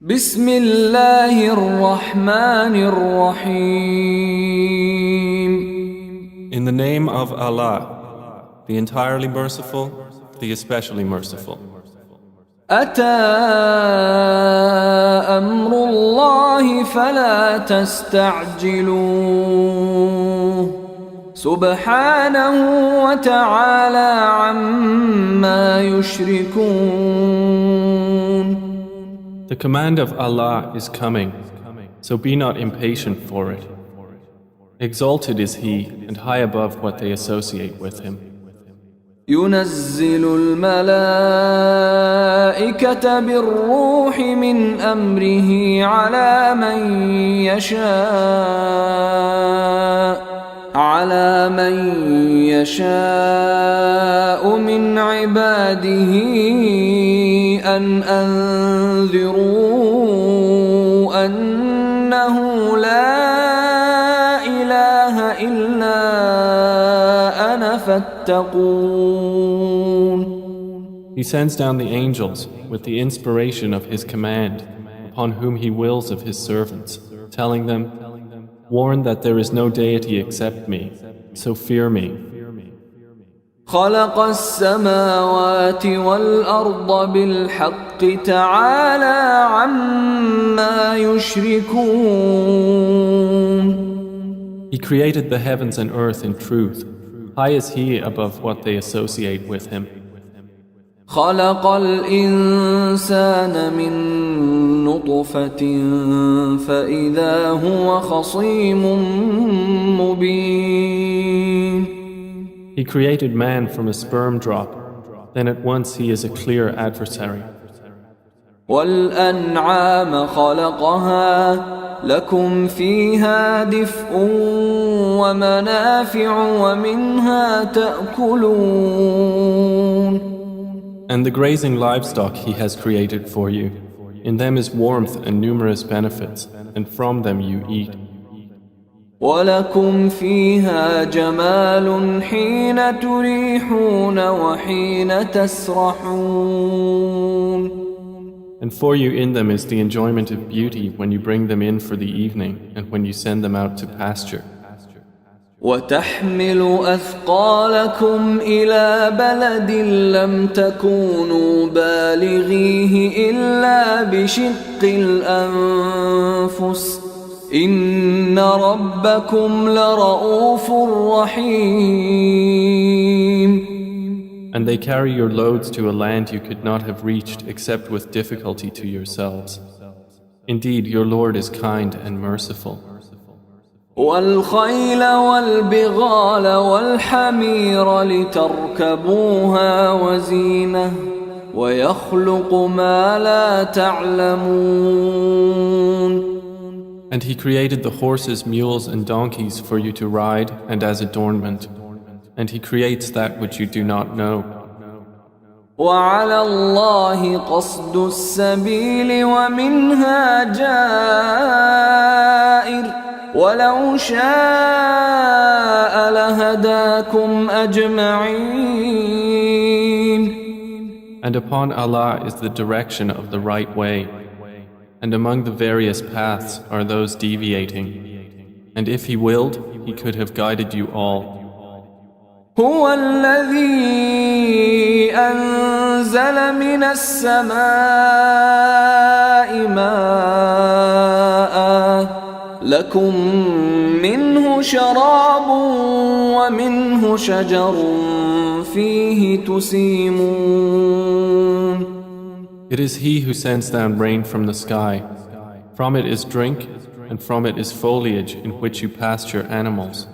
بسم الله الرحمن الرحيم. In the name of Allah, the entirely merciful, the especially merciful. أتى أمر الله فلا تستعجلوه سبحانه وتعالى عما يشركون. The command of Allah is coming, so be not impatient for it. Exalted is He and high above what they associate with Him. ينزل الملائكة بالروح من أمره على من يشاء من عباده أن أنذروا أنه لا إله إلا أنا فاتقون. He sends down the angels with the inspiration of His command upon whom He wills of His servants, telling them, warn that there is no deity except me, so fear me. خلق السماوات والأرض بالحق تعالى عما يشركون. He created the heavens and earth in truth. High is He above what they associate with Him. خلق الإنسان من نطفة فإذا هو خصيم مبين. He created man from a sperm drop, then at once he is a clear adversary. والأنعام خلقها لكم فيها دفء ومنافع ومنها تأكلون. And the grazing livestock He has created for you. In them is warmth and numerous benefits, and from them you eat. ولكم فيها جمال حين تريحون وحين تسرحون. And for you in them is the enjoyment of beauty when you bring them in for the evening and when you send them out to pasture. وتحمل أثقالكم إلى بلد لم تكونوا بالغيه إلا بشق الأنفس إن ربكم لرؤوف رحيم. And they carry your loads to a land you could not have reached except with difficulty to yourselves. Indeed, your Lord is kind and merciful. والخيل والبغال والحمير لتركبوها وزينة ويخلق ما لا تعلمون. And He created the horses, mules, and donkeys for you to ride and as adornment. And He creates that which you do not know. وعلى الله قصد السبيل ومنها جائر ولو شاء لهداكم أجمعين. And upon Allah is the direction of the right way. And among the various paths are those deviating. And if He willed, He could have guided you all. هو الذي أنزل من السماء ماء لكم منه شراب ومنه شجر فيه تسيمون. It is He who sends down rain from the sky. From it is drink, and from it is foliage in which you pasture animals.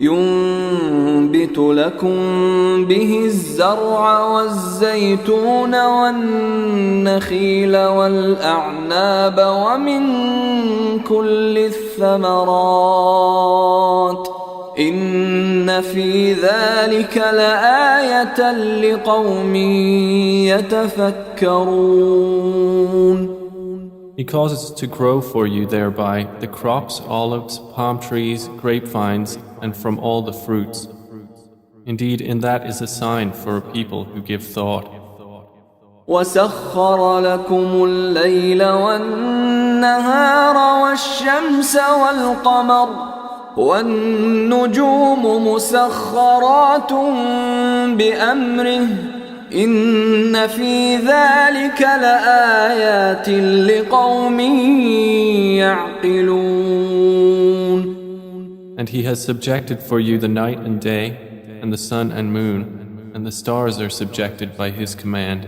ينبت لكم به الزرع والزيتون والنخيل والأعناب ومن كل الثمرات إن في ذلك لآية لقوم يتفكرون. He causes to grow for you thereby the crops, olives, palm trees, grapevines, and from all the fruits. Indeed, in that is a sign for a people who give thought. وسخر لكم الليل والنهار والشمس والقمر والنجوم مسخرات بأمره إن في ذلك لآيات لقوم يعقلون. And He has subjected for you the night and day, and the sun and moon, and the stars are subjected by His command.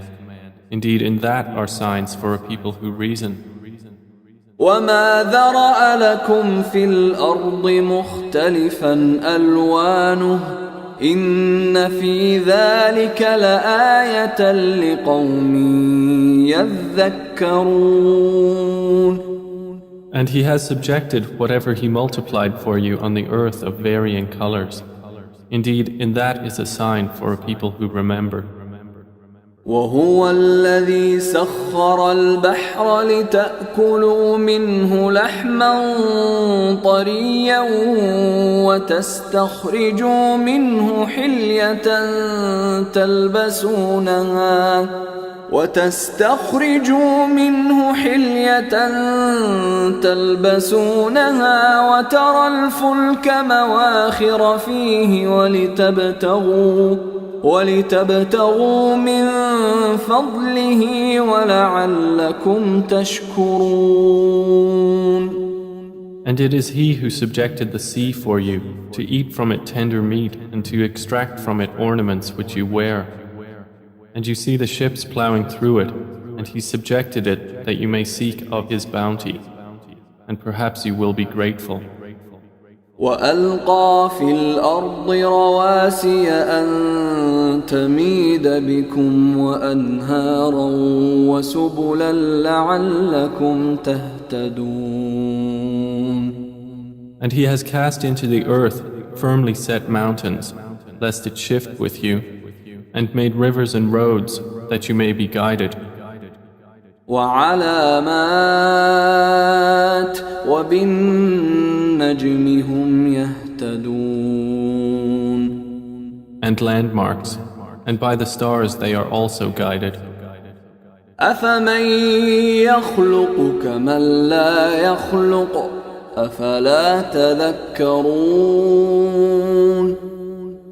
Indeed, in that are signs for a people who reason. وما ذرأ لكم في الأرض مختلفا ألوانه إن في ذلك لآية لقوم يذكرون. And He has subjected whatever He multiplied for you on the earth of varying colors. Indeed, in that is a sign for a people who remember. وهو الذي سخر البحر لتأكلوا منه لحما طريا وتستخرجوا منه حلية تلبسونها وترى الفلك مواخر فيه ولتبتغوا من فضله ولعلكم تشكرون. And it is He who subjected the sea for you, to eat from it tender meat and to extract from it ornaments which you wear. And you see the ships plowing through it, and He subjected it that you may seek of His bounty, and perhaps you will be grateful. وألقى في الأرض رواسي أن تميد بكم وأنهارا وسبلا لعلكم تهتدون. And He has cast into the earth firmly set mountains, lest it shift with you, and made rivers and roads that you may be guided. وعلامات وبالنجم هم يهتدون. And landmarks, and by the stars they are also guided. أفمن يخلق كمن لا يخلق أفلا تذكرون.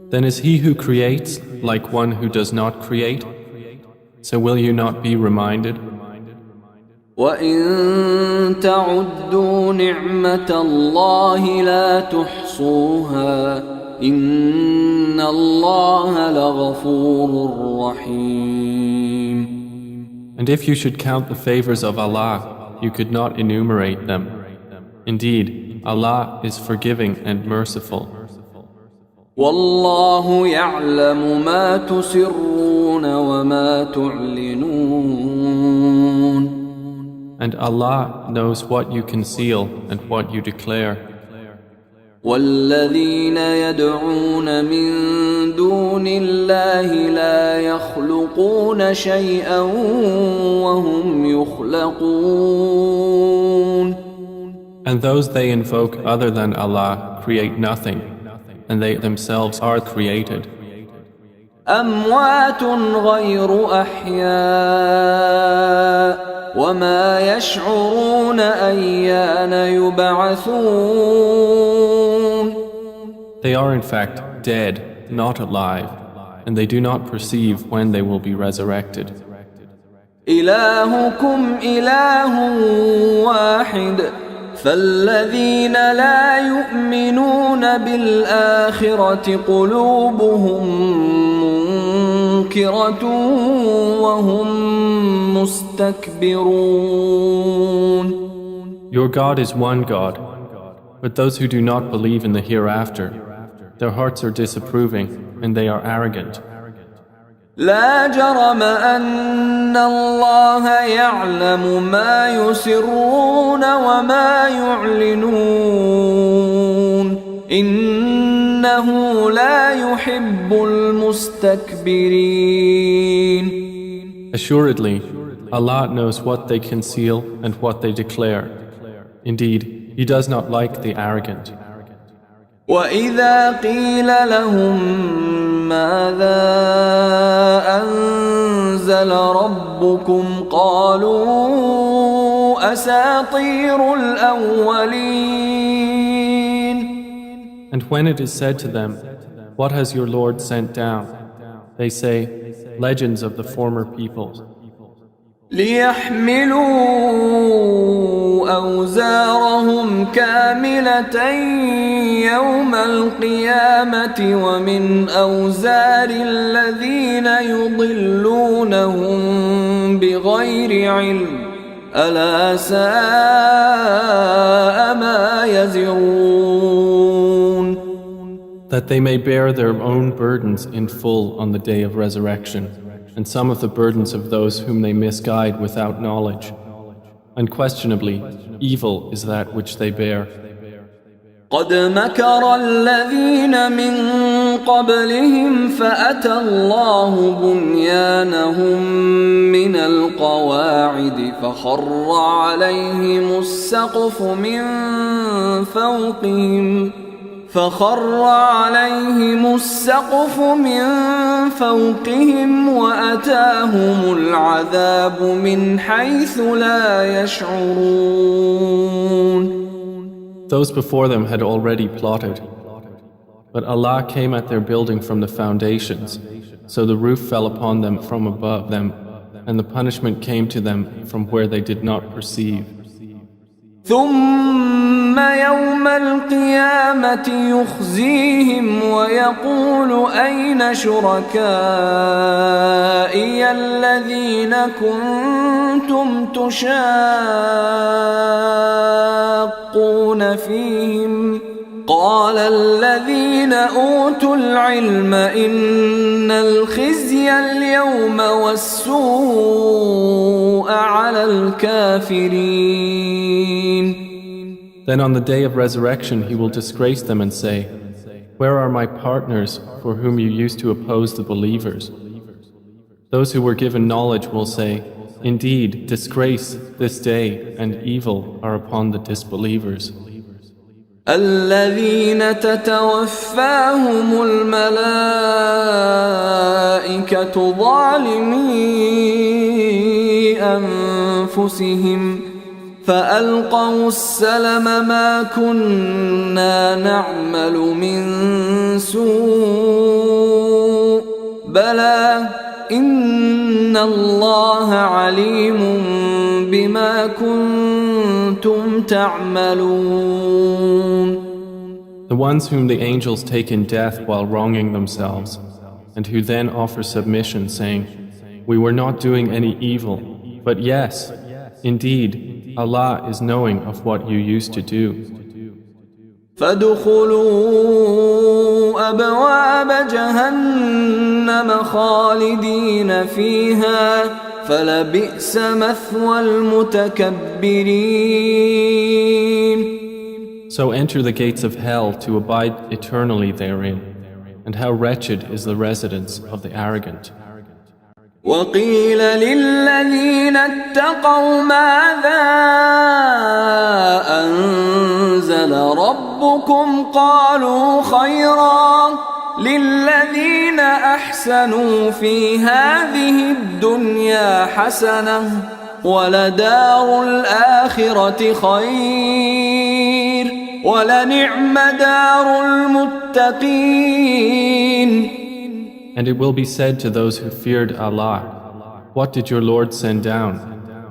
Then is He who creates like one who does not create? So will you not be reminded? وَإِن تَعُدُّوا نِعْمَةَ اللَّهِ لَا تُحْصُوهَا إِنَّ اللَّهَ لَغَفُورٌ رَحِيمٌ. And if you should count the favors of Allah, you could not enumerate them. Indeed, Allah is forgiving and merciful. وَاللَّهُ يَعْلَمُ مَا تُسِرُّونَ وَمَا تُعْلِنُونَ. And Allah knows what you conceal and what you declare. وَالَّذِينَ يَدْعُونَ مِن دُونِ اللَّهِ لَا يَخْلُقُونَ شَيْئًا وَهُمْ يُخْلَقُونَ. And those they invoke other than Allah create nothing, and they themselves are created. أَمْوَاتٌ غَيْرُ أَحْيَاءٍ وَمَا يَشْعُرُونَ أَيَّانَ يُبْعَثُونَ. They are in fact dead, not alive, and they do not perceive when they will be resurrected. إِلَٰهُكُمْ إِلَٰهٌ واحد فالذين لا يؤمنون بالآخرة قلوبهم منكرة وهم مستكبرون. Your God is one God, but those who do not believe in the hereafter, their hearts are disapproving and they are arrogant. لا جرم أن الله يعلم ما يسرون وما يعلنون إنه لا يحب المستكبرين. Assuredly, Allah knows what they conceal and what they declare. Indeed, He does not like the arrogant. وَإِذَا قِيلَ لَهُم مَّاذَا أنزل ربكم قالوا أساطير الأولين. And when it is said to them, "What has your Lord sent down?" they say, "Legends of the former peoples." ليحملوا أوزارهم كاملة يوم القيامة ومن أوزار الذين يضلونهم بغير علم ألا ساء ما يزرون. That they may bear their own burdens in full on the day of resurrection, and some of the burdens of those whom they misguide without knowledge. Unquestionably, evil is that which they bear. قد مكر الذين من قبلهم فأتى الله بنيانهم من القواعد فخر عليهم السقف من فوقهم وأتاهم العذاب من حيث لا يشعرون. Those before them had already plotted, but Allah came at their building from the foundations, so the roof fell upon them from above them, and the punishment came to them from where they did not perceive. ثم يوم القيامة يخزيهم ويقول أين شركائي الذين كنتم تشاقون فيهم قال الذين أوتوا العلم إن الخزي اليوم والسوء على الكافرين. Then on the day of resurrection he will disgrace them and say, "Where are my partners for whom you used to oppose the believers?" Those who were given knowledge will say, "Indeed, disgrace this day and evil are upon the disbelievers." الذين تتوفاهم الملائكة ظالمي أنفسهم فألقوا السلم ما كنا نعمل من سوء بلى إن الله عليم بما كنتم تعملون. The ones whom the angels take in death while wronging themselves, and who then offer submission, saying, "We were not doing any evil, but yes, indeed, Allah is knowing of what you used to do." فادخلوا أبواب جهنم خالدين فيها فلبئس مثوى المتكبرين. So enter the gates of hell to abide eternally therein, and how wretched is the residence of the arrogant. وقيل للذين اتقوا ماذا أنزل ربكم قالوا خيرا للذين أحسنوا في هذه الدنيا حسنة ولدار الآخرة خير ولنعم دار المتقين. And it will be said to those who feared Allah, "What did your Lord send down?"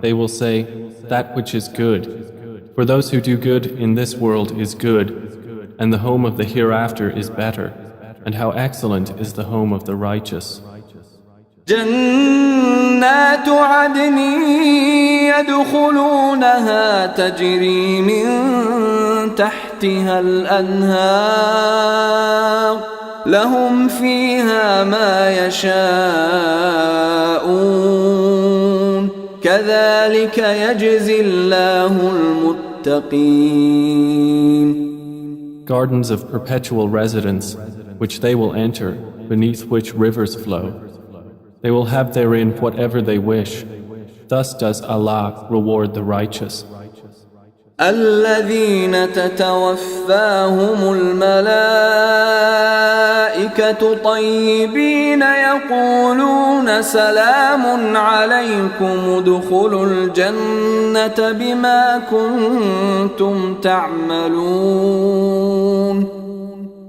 They will say, "That which is good." For those who do good in this world is good, and the home of the hereafter is better, and how excellent is the home of the righteous. جنات عدن يدخلونها تجري من تحتها الأنهار لهم فيها ما يشاءون كذلك يجزي الله المتقين. Gardens of perpetual residence, which they will enter, beneath which rivers flow. They will have therein whatever they wish. Thus does Allah reward the righteous. الذين تتوفاهم الملائكة طيبين يقولون سلام عليكم ادخلوا الجنة بما كنتم تعملون.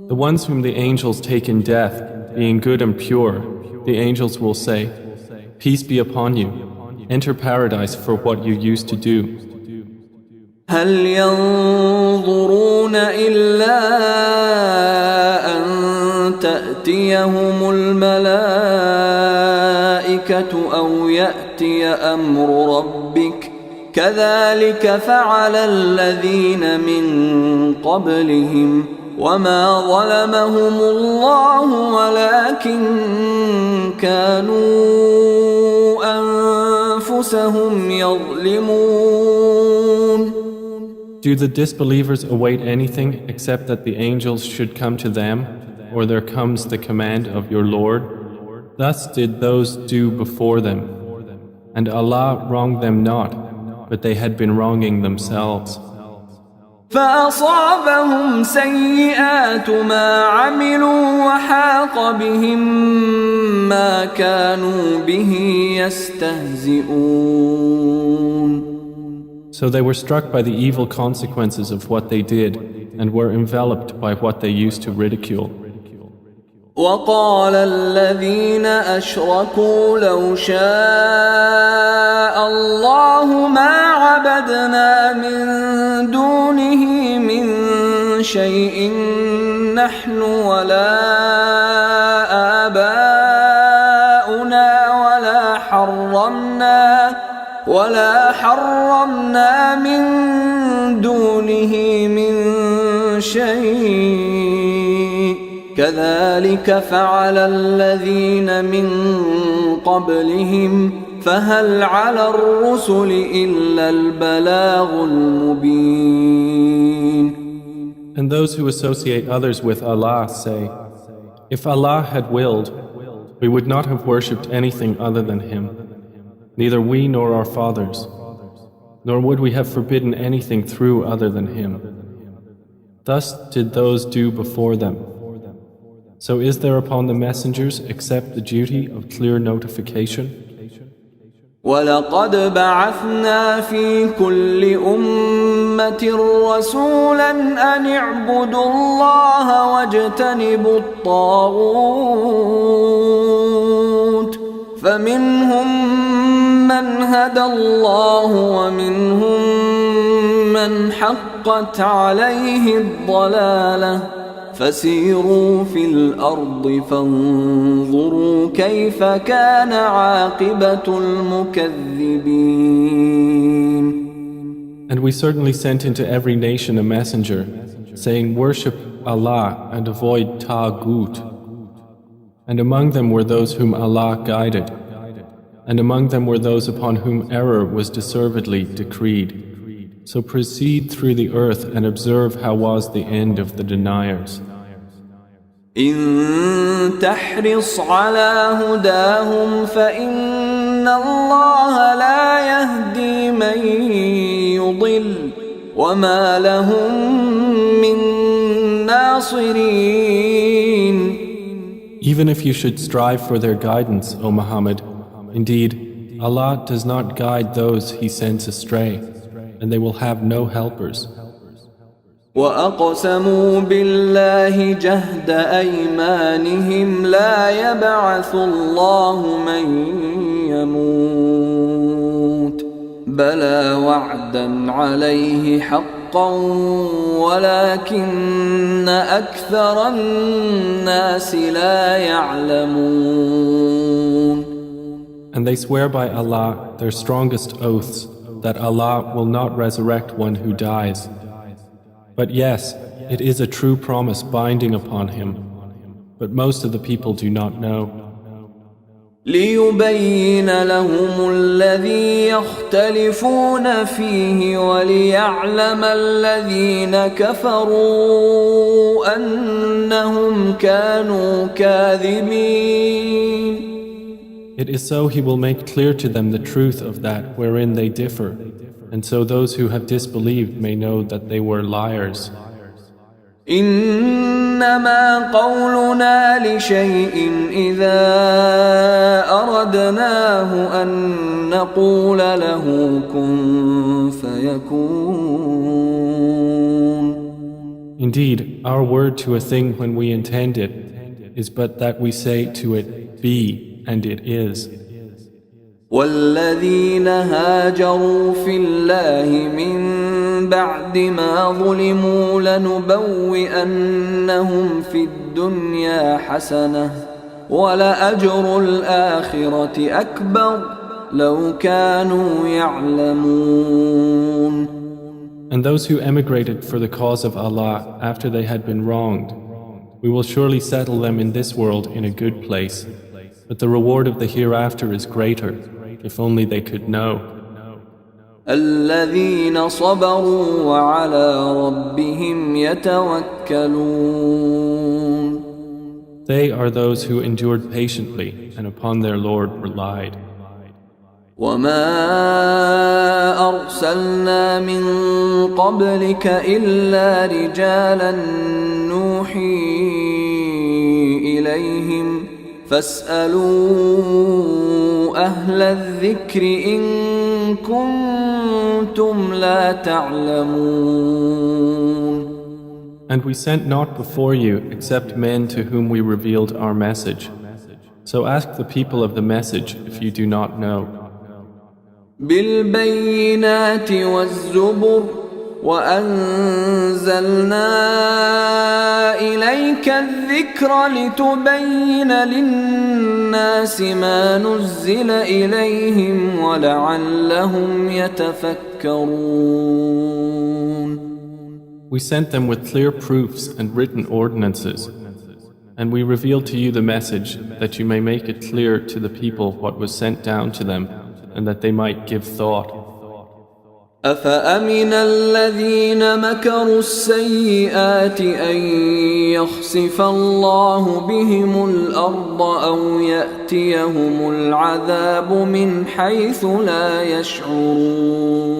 The ones whom the angels take in death, being good and pure, the angels will say, Peace be upon you, enter paradise for what you used to do. هل ينظرون إلا أن تأتيهم الملائكة أو يأتي أمر ربك كذلك فعل الذين من قبلهم وما ظلمهم الله ولكن كانوا أنفسهم يظلمون. Do the disbelievers await anything except that the angels should come to them, or there comes the command of your Lord? Thus did those do before them. And Allah wronged them not, but they had been wronging themselves. فأصابهم سيئات ما عملوا وحاق بهم ما كانوا به يستهزئون. So they were struck by the evil consequences of what they did and were enveloped by what they used to ridicule. وقال الذين أشركوا لو شاء الله ما عبدنا من دونه من شيء نحن ولا آباؤنا ولا حرمنا من دونه من شيء كذلك فعل الذين من قبلهم فهل على الرسل إلا البلاغ المبين. And those who associate others with Allah say, If Allah had willed, we would not have worshipped anything other than Him, neither we nor our fathers, nor would we have forbidden anything through other than Him. Thus did those do before them. So is there upon the messengers except the duty of clear notification? وَلَقَدْ بَعَثْنَا فِي كُلِّ أُمَّةٍ رَسُولًا أَنِ اعْبُدُوا اللَّهَ وَاجْتَنِبُوا الطَّاغُوتَ فَمِنْهُمْ مَنْ هَدَى اللَّهُ وَمِنْهُمْ مَنْ حَقَّتْ عَلَيْهِ الضَّلَالَةُ فسيروا في الأرض فانظروا كيف كان عاقبة المكذبين. And we certainly sent into every nation a messenger, saying, Worship Allah and avoid Taghut. And among them were those whom Allah guided, and among them were those upon whom error was deservedly decreed. So proceed through the earth and observe how was the end of the deniers. إن تحرص على هداهم فإن الله لا يهدي من يضل وما لهم من ناصرين. Even if you should strive for their guidance, O Muhammad, indeed, Allah does not guide those He sends astray, and they will have no helpers. وأقسموا بالله جهد أيمانهم لا يبعث الله من يموت بلى وعدا عليه حقا ولكن أكثر الناس لا يعلمون. And they swear by Allah their strongest oaths that Allah will not resurrect one who dies. But yes, it is a true promise binding upon him, but most of the people do not know. ليبين لهم الذي يختلفون فيه وليعلم الذين كفروا أنهم كانوا كاذبين. It is so He will make clear to them the truth of that wherein they differ, And so those who have disbelieved may know that they were liars. إنما قولنا لشيء إذا أردناه أن نقول له كن فيكون. Indeed, our word to a thing when we intend it is but that we say to it, be, and it is. والذين هاجروا في الله من بعد ما ظلموا لنبوئنهم في الدنيا حسنة ولأجر الآخرة أكبر لو كانوا يعلمون. And those who emigrated for the cause of Allah after they had been wronged, we will surely settle them in this world in a good place, but the reward of the hereafter is greater, if only they could know. الذين صبروا وعلى ربهم يتوكلون. They are those who endured patiently and upon their Lord relied. وما أرسلنا من قبلك إلا رجالا نوحي إليهم فاسألوا أهل الذكر إن كنتم لا تعلمون. And we sent not before you except men to whom we revealed our message. So ask the people of the message if you do not know. بالبينات والزبر وأنزلنا إليك الذكر لتبين للناس ما نزل إليهم ولعلهم يتفكرون. We sent them with clear proofs and written ordinances, and we revealed to you the message that you may make it clear to the people what was sent down to them, and that they might give thought. أفأمن الذين مكروا السيئات أن يخسف الله بهم الأرض أو يأتيهم العذاب من حيث لا يشعرون.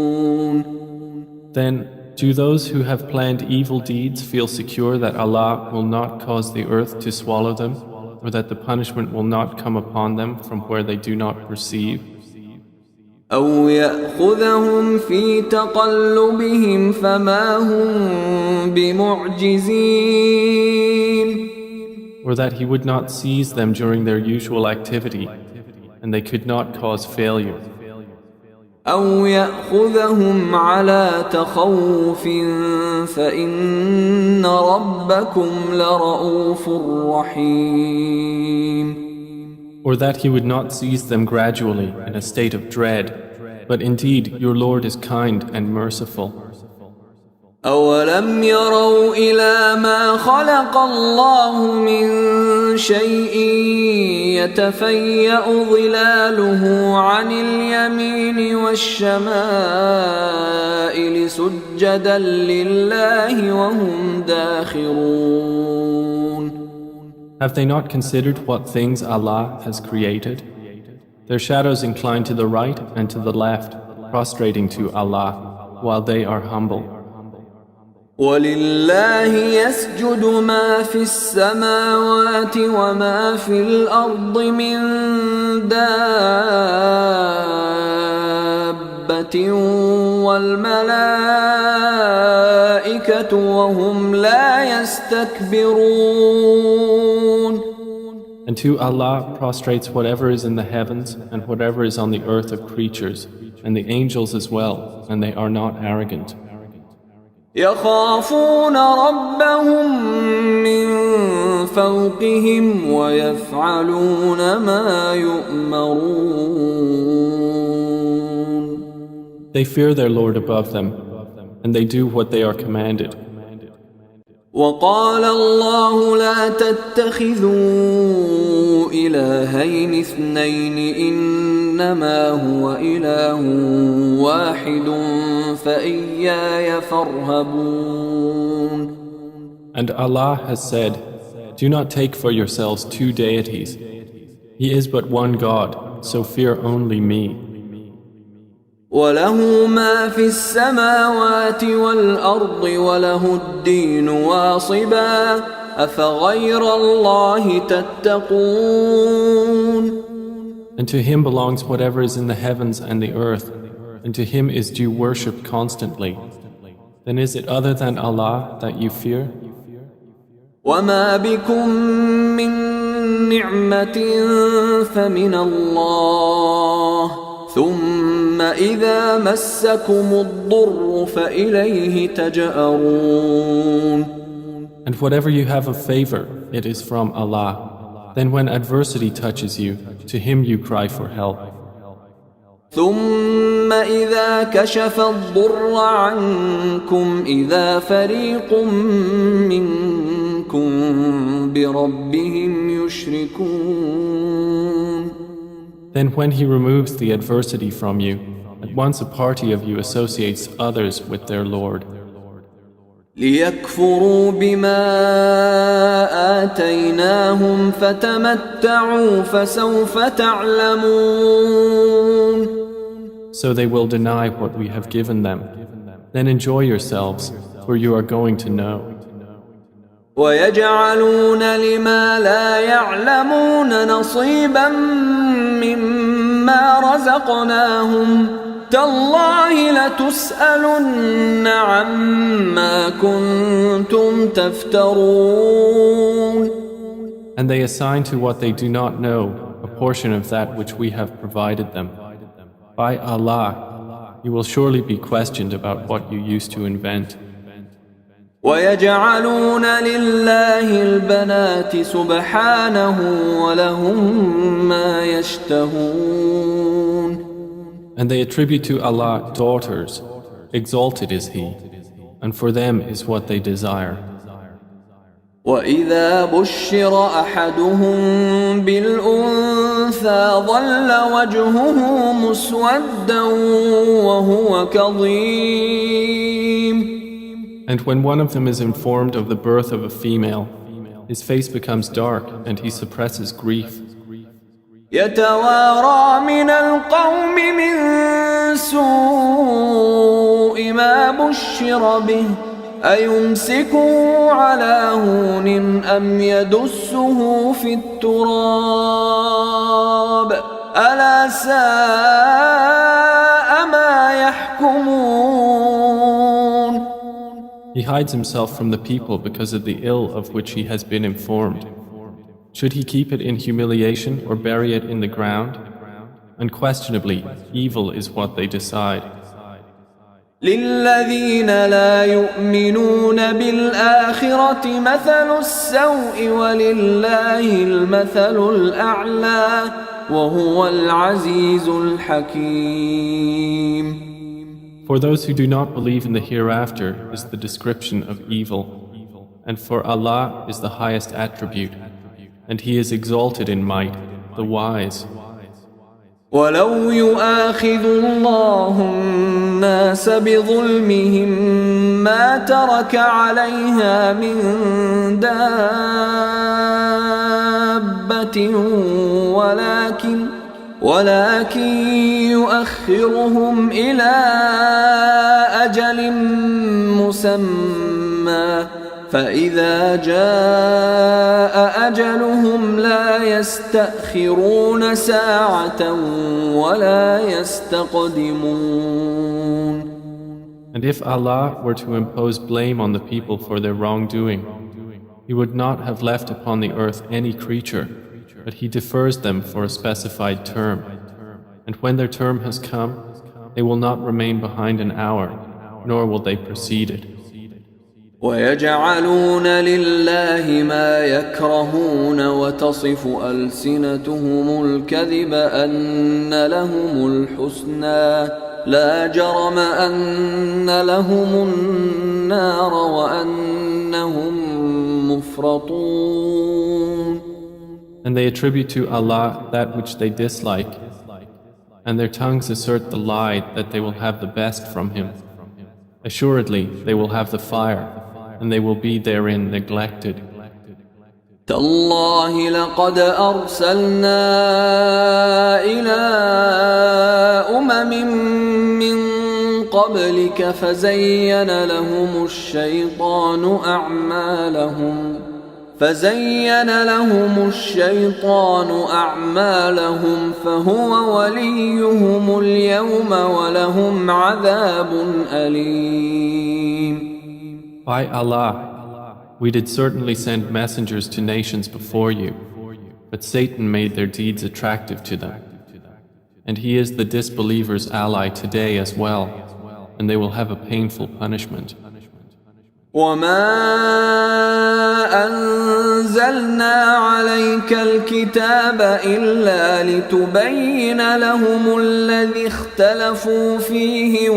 Then, do those who have planned evil deeds feel secure that Allah will not cause the earth to swallow them, or that the punishment will not come upon them from where they do not perceive? أو يأخذهم في تقلبهم فما هم بمعجزين. Or that He would not seize them during their usual activity, and they could not cause failure. أو يأخذهم على تخوف فإن ربكم لرؤوف رحيم. Or that He would not seize them gradually in a state of dread, but indeed your Lord is kind and merciful. أولم يروا إلى ما خلق الله من شيء يتفيأ ظلاله عن اليمين والشمائل سجدا لله وهم داخرون. Have they not considered what things Allah has created? Their shadows incline to the right and to the left, prostrating to Allah, while they are humble. ولله يسجد ما في السماوات وما في الأرض من دابة والملائكة وهم لا يستكبرون. And to Allah prostrates whatever is in the heavens and whatever is on the earth of creatures, and the angels as well, and they are not arrogant. يخافون ربهم من فوقهم ويفعلون ما يؤمرون. They fear their Lord above them, and they do what they are commanded. وقال الله لا تتخذوا إلهين اثنين إنما هو إله واحد فإياي فارهبون. And Allah has said, do not take for yourselves two deities. He is but one God, so fear only me. وله ما في السماوات والأرض وله الدين واصبا أفغير الله تتقون. And to him belongs whatever is in the heavens and the earth, and to him is due worship constantly. Then is it other than Allah that you fear? وما بكم من نعمة فمن الله ثم إذا مسكم الضر فإليه تجأرون. And whatever you have of favor, it is from Allah. Then when adversity touches you, to him you cry for help. ثم إذا كشف الضر عنكم إذا فريق منكم بربهم يشركون. Then when he removes the adversity from you, at once a party of you associates others with their Lord. ليكفروا بما آتيناهم فتمتعوا فسوف تعلمون. So they will deny what we have given them. Then enjoy yourselves, for you are going to know. ويجعلون لما لا يعلمون نصيبا مما رزقناهم تالله لتسألن عما كنتم تفترون. And they assign to what they do not know a portion of that which we have provided them. By Allah, you will surely be questioned about what you used to invent. ويجعلون لله البنات سبحانه ولهم ما يشتهون. And they attribute to Allah daughters. Exalted is He, and for them is what they desire. وإذا بشر أحدهم بالأنثى ظل وجهه مسودا وهو كظيم. And when one of them is informed of the birth of a female, his face becomes dark and he suppresses grief. يتوارى من القوم من سوء ما بشر به أيمسكه على هون أم يدسه في التراب ألا ساء ما يحكمون. He hides himself from the people because of the ill of which he has been informed. Should he keep it in humiliation or bury it in the ground? Unquestionably, evil is what they decide. للذين لا يؤمنون بالآخرة مثل السوء ولله المثل الأعلى وهو العزيز الحكيم. For those who do not believe in the hereafter is the description of evil, and for Allah is the highest attribute, and He is exalted in might, the wise. ولو يؤاخذ الله الناس بظلمهم ما ترك عليها من دابة ولكن يؤخرهم إلى أجل مسمى فإذا جاء أجلهم لا يستأخرون ساعة ولا يستقدمون. And if Allah were to impose blame on the people for their wrongdoing, He would not have left upon the earth any creature, but He defers them for a specified term. And when their term has come, they will not remain behind an hour, nor will they precede it. ويجعلون لله ما يكرهون وتصف ألسنتهم الكذب أن لهم الحسنى لا جرم أن لهم النار وأنهم مفرطون. And they attribute to Allah that which they dislike, and their tongues assert the lie that they will have the best from Him. Assuredly, they will have the fire, and they will be therein neglected. تالله لقد أرسلنا إلى أمم من قبلك فزين لهم الشيطان أعمالهم فهو وليهم اليوم ولهم عذاب أليم. By Allah, we did certainly send messengers to nations before you, but Satan made their deeds attractive to them. And he is the disbelievers' ally today as well, and they will have a painful punishment. وما أنزلنا عليك الكتاب إلا لتبين لهم الذي اختلفوا فيه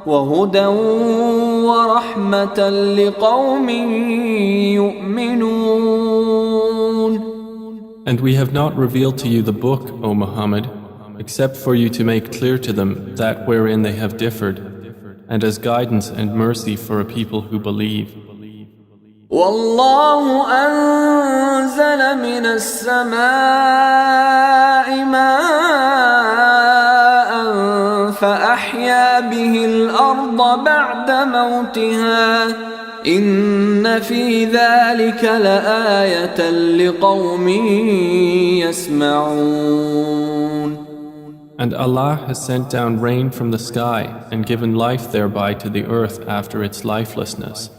وهدى ورحمة لقوم يؤمنون. And we have not revealed to you the book, O Muhammad, except for you to make clear to them that wherein they have differed, and as guidance and mercy for a people who believe. والله أنزل من السماء ماء فأحيا به الأرض بعد موتها إن في ذلك لآية لقوم يسمعون. And Allah has sent down rain from the sky and given life thereby to the earth after its lifelessness.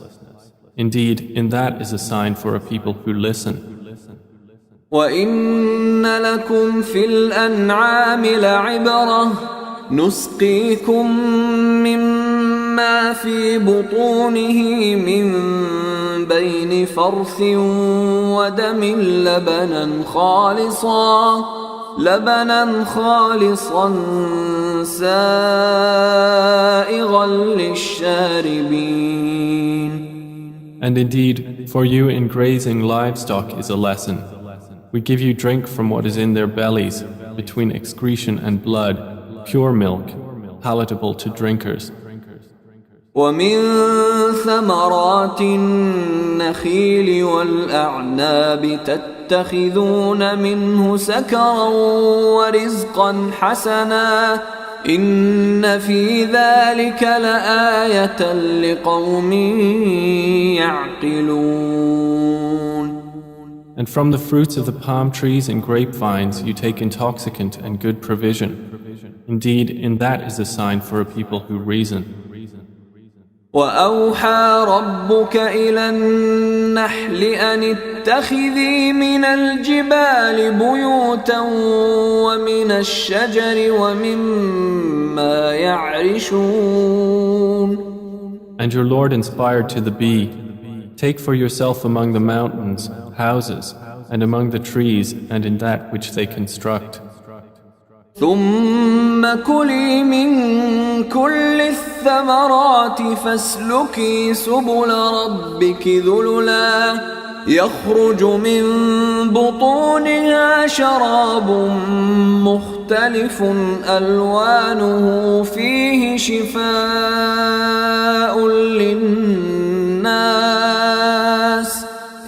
Indeed, in that is a sign for a people who listen. وَإِنَّ لَكُمْ فِي الْأَنْعَامِ لَعِبْرَةً نُسْقِيكُم مِّمَّا فِي بُطُونِهِ مِن بَيْنِ فَرْثٍ وَدَمٍ لبنا خالصا سائغا للشاربين. And indeed, for you in grazing livestock is a lesson. We give you drink from what is in their bellies, between excretion and blood, pure milk, palatable to drinkers. ومن ثمرات النخيل والأعناب تتخذون منه سكرا ورزقا حسنا إن في ذلك لآية لقوم يعقلون. And from the fruits of the palm trees and grapevines you take intoxicant and good provision. Indeed, in that is a sign for a people who reason. وأوحى ربك إلى النحل أن اتخذي من الجبال بيوتا ومن الشجر ومما يعرشون. And your Lord inspired to the bee, take for yourself among the mountains houses, and among the trees and in that which they construct. ثم كلي من كل الثمرات فاسلكي سبل ربك ذللا يخرج من بطونها شراب مختلف ألوانه فيه شفاء للناس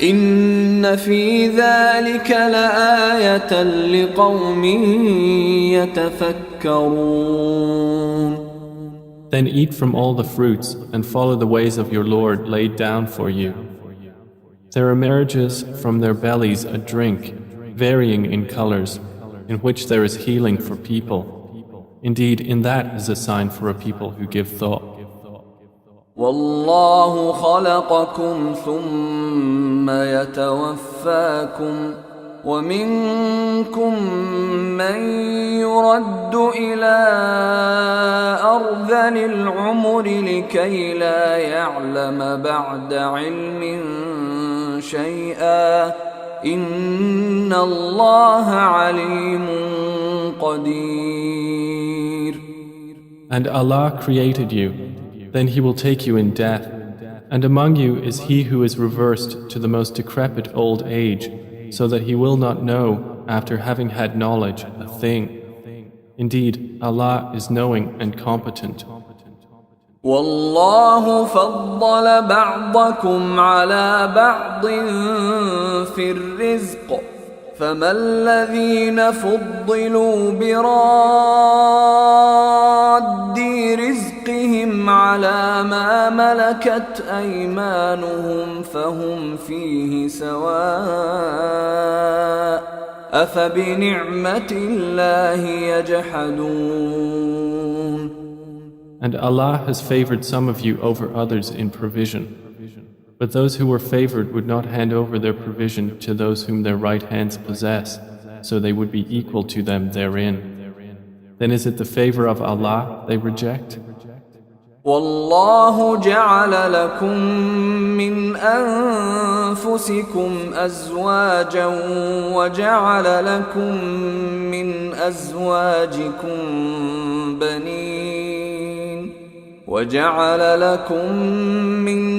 إن في ذلك لآية لقوم يتفكرون. Then eat from all the fruits and follow the ways of your Lord laid down for you. There emerges from their bellies a drink, varying in colors, in which there is healing for people. Indeed, in that is a sign for a people who give thought. والله خلقكم ثم يتوفاكم ومنكم من يرد إلى أرذل العمر لكي لا يعلم بعد علم شيئا إن الله عليم قدير. And Allah created you. Then He will take you in death, and among you is he who is reversed to the most decrepit old age, so that he will not know, after having had knowledge, a thing. Indeed, Allah is knowing and competent. والله فضل بعضكم على بعض في الرزق فما الذين فضلوا براد رزقهم على ما ملكت أيمانهم فهم فيه سواء أفبنعمة الله يجحدون. And Allah has favored some of you over others in provision. But those who were favored would not hand over their provision to those whom their right hands possess, so they would be equal to them therein. Then is it the favor of Allah they reject? والله جعل لكم من أنفسكم أزواجا وجعل لكم من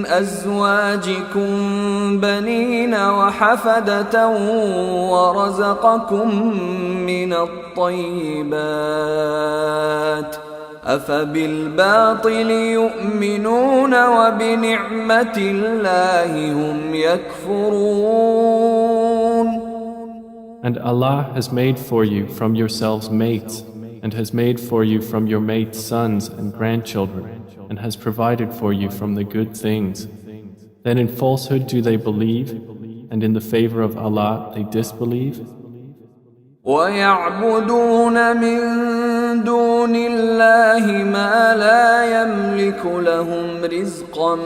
أزواجكم بنين وحفدة ورزقكم من الطيبات أفبالباطل يؤمنون وبنعمة الله هم يكفرون. And Allah has made for you from yourselves mates, and has made for you from your mates sons and grandchildren, and has provided for you from the good things. Then in falsehood do they believe, and in the favor of Allah they disbelieve? ويعبدون من دون الله ما لا يملك لهم رزقا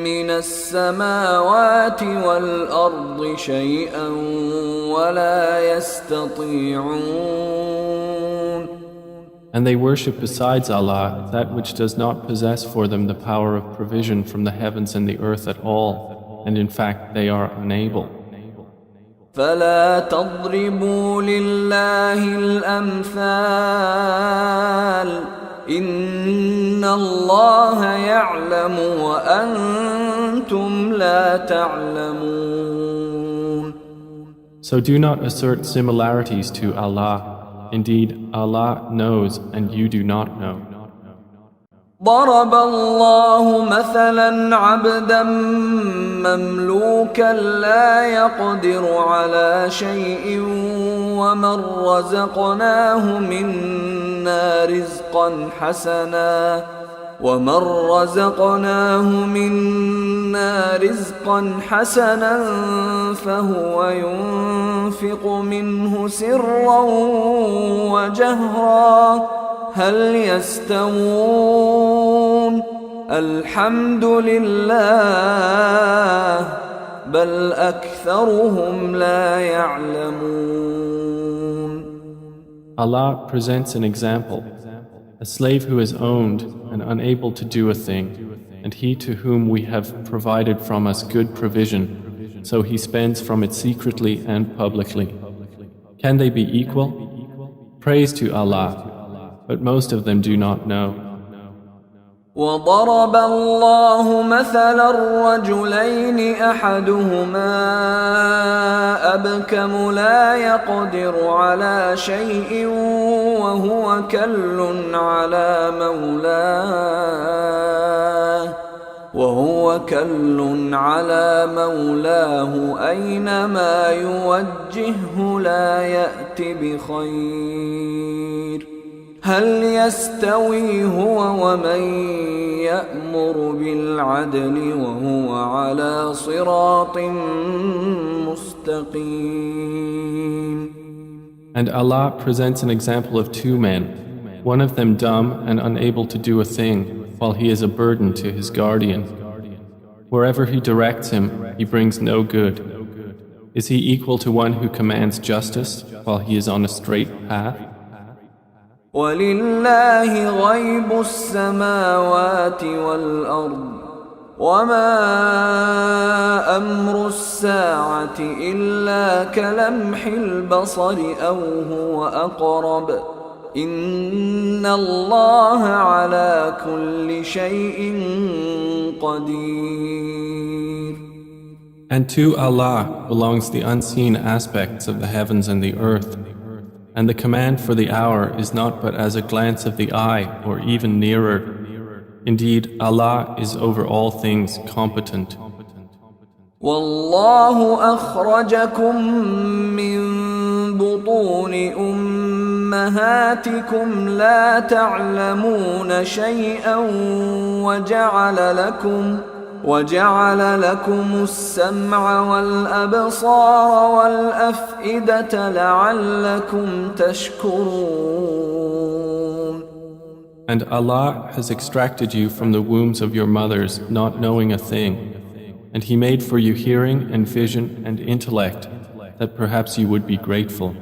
من السماوات والأرض شيئا ولا يستطيعون. And they worship besides Allah that which does not possess for them the power of provision from the heavens and the earth at all, and in fact they are unable. فلا تضربوا لله الأمثال إن الله يعلم وأنتم لا تعلمون. So do not assert similarities to Allah. Indeed, Allah knows and you do not know. ضرب الله مثلا عبدا مملوكا لا يقدر على شيء ومن رزقناه منا رزقا حسنا فهو ينفق منه سرا وجهرا هل يستوون الحمد لله بل أكثرهم لا يعلمون. Allah presents an example. A slave who is owned and unable to do a thing, and he to whom we have provided from us good provision, so he spends from it secretly and publicly. Can they be equal? Praise to Allah, but most of them do not know. وضرب الله مثلا الرجلين أحدهما أبكم لا يقدر على شيء وهو كل على مولاه أينما يوجهه لا يأت بخير هل يستوي هو ومن يأمر بالعدل وهو على صراط مستقيم. And Allah presents an example of two men, one of them dumb and unable to do a thing, while he is a burden to his guardian. Wherever he directs him, he brings no good. Is he equal to one who commands justice while he is on a straight path? ولله غيب السماوات والأرض وما أمر الساعة إلا كلمح البصر أو هو أقرب إن الله على كل شيء قدير. And to Allah belongs the unseen aspects of the heavens and the earth. And the command for the hour is not but as a glance of the eye or even nearer. Indeed, Allah is over all things competent. والله أخرجكم من بطون أمهاتكم لا تعلمون شيئا وجعل لكم السمع والأبصار والأفئدة لعلكم تشكرون. And Allah has extracted you from the wombs of your mothers, not knowing a thing. And He made for you hearing and vision and intellect, that perhaps you would be grateful.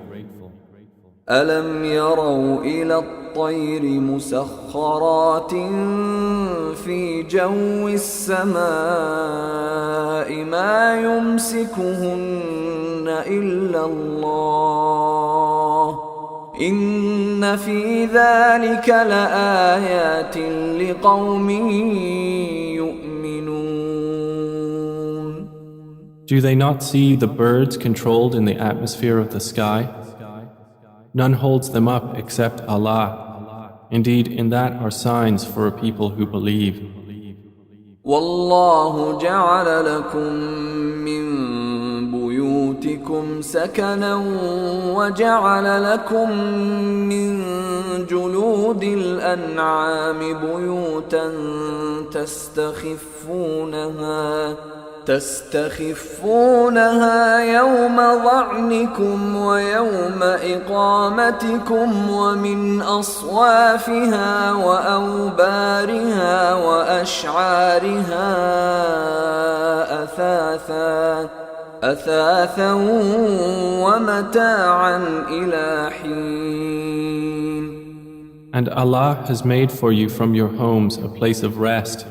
ألم يروا إلى الطير مسخرات في جو السماء ما يمسكهن إلا الله إن في ذلك لآيات لقوم يؤمنون. Do they not see the birds controlled in the atmosphere of the sky? None holds them up except Allah. Indeed, in that are signs for a people who believe. والله جعل لكم من بيوتكم سكنا وجعل لكم من جلود الأنعام بيوتا تستخفونها يوم ظعنكم ويوم إقامتكم ومن أصوافها وأوبارها وأشعارها أثاثا ومتاعا إلى حين. And Allah has made for you from your homes a place of rest,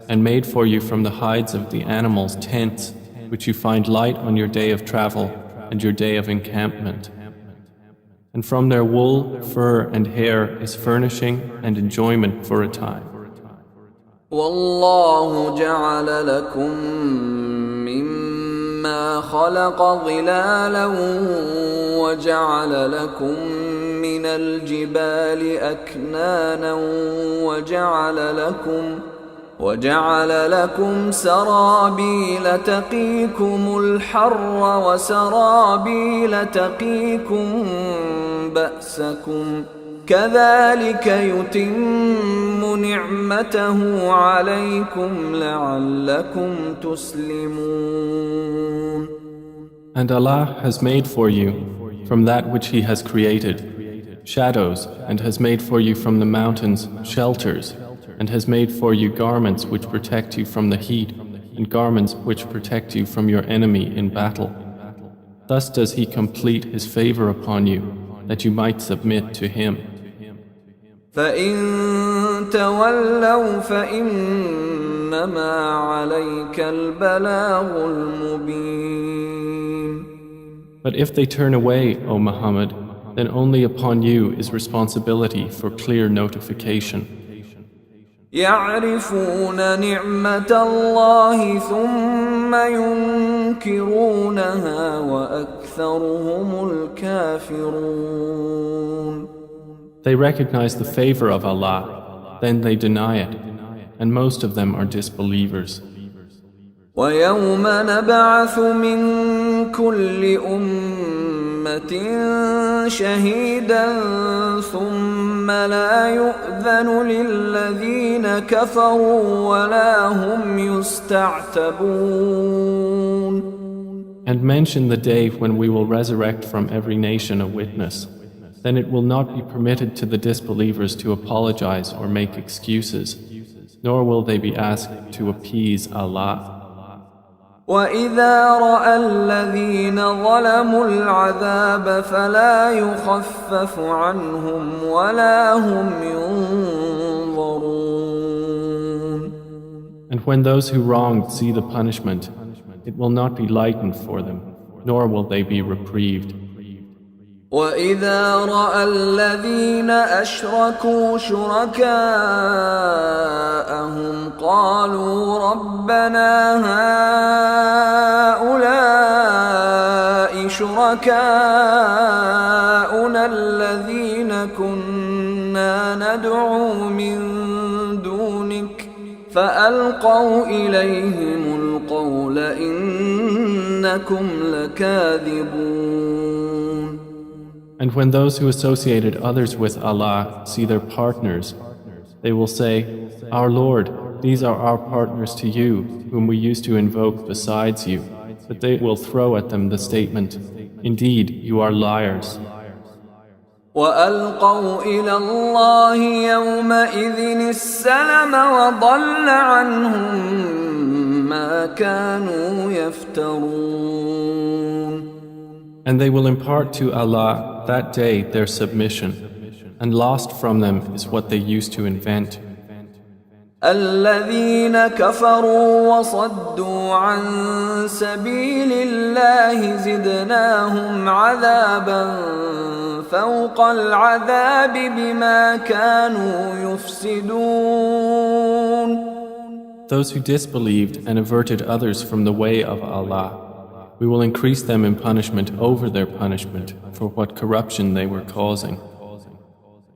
and made for you from the hides of the animals tents, which you find light on your day of travel and your day of encampment. And from their wool, fur, and hair is furnishing and enjoyment for a time. والله جعل لكم مما خلق ظلالا وجعل لكم من الجبال أكنانا وجعل لكم سرابيل تقيكم الحر وسرابيل تقيكم بأسكم كذلك يتم نعمته عليكم لعلكم تسلمون. And Allah has made for you from that which He has created shadows, and has made for you from the mountains shelters, and has made for you garments which protect you from the heat, and garments which protect you from your enemy in battle. Thus does He complete His favor upon you, that you might submit to Him. فإن تولوا فإنما عليك البلاغ المبين. But if they turn away, O Muhammad, then only upon you is responsibility for clear notification. يعرفون نعمة الله ثم ينكرونها وأكثرهم الكافرون. They recognize the favor of Allah, then they deny it, and most of them are disbelievers. ويوم نبعث من كل أمة شهيدا ثم لا يؤذن للذين كفروا ولا هم يستعتبون. And mention the day when we will resurrect from every nation a witness. Then it will not be permitted to the disbelievers to apologize or make excuses, nor will they be asked to appease Allah. وَإِذَا رَأَى الَّذِينَ ظَلَمُوا الْعَذَابَ فَلَا يُخَفَّفُ عَنْهُمْ وَلَا هُمْ يُنظَرُونَ. And when those who wronged see the punishment, it will not be lightened for them, nor will they be reprieved. وَإِذَا رَأَى الَّذِينَ أَشْرَكُوا شُرَكَاءَهُمْ قَالُوا رَبَّنَا هَؤُلَاءِ شُرَكَاؤُنَا الَّذِينَ كُنَّا نَدْعُو مِن دُونِكَ فألقوا إليهم القول إنكم لكاذبون. And when those who associated others with Allah see their partners, they will say, Our Lord, these are our partners to you, whom we used to invoke besides you. But they will throw at them the statement, Indeed, you are liars. وألقوا إلى الله يومئذ السلم وضل عنهم ما كانوا يفترون. And they will impart to Allah that day their submission, and lost from them is what they used to invent. الذين كفروا وصدوا عن سبيل الله زدناهم عذابا فوق العذاب بما كانوا يفسدون. Those who disbelieved and averted others from the way of Allah, we will increase them in punishment over their punishment for what corruption they were causing.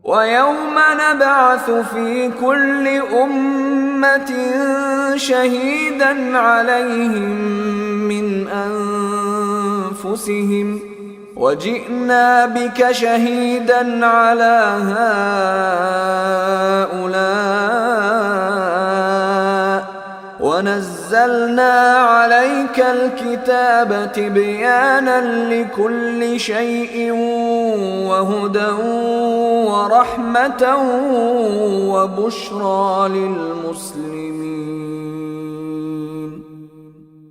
ويوم نبعث في كل أمة شهيدا عليهم من أنفسهم وجئنا بك شهيدا على هؤلاء ونزلنا عليك الكتاب تبيانا لكل شيء وهدى ورحمة وبشرى للمسلمين.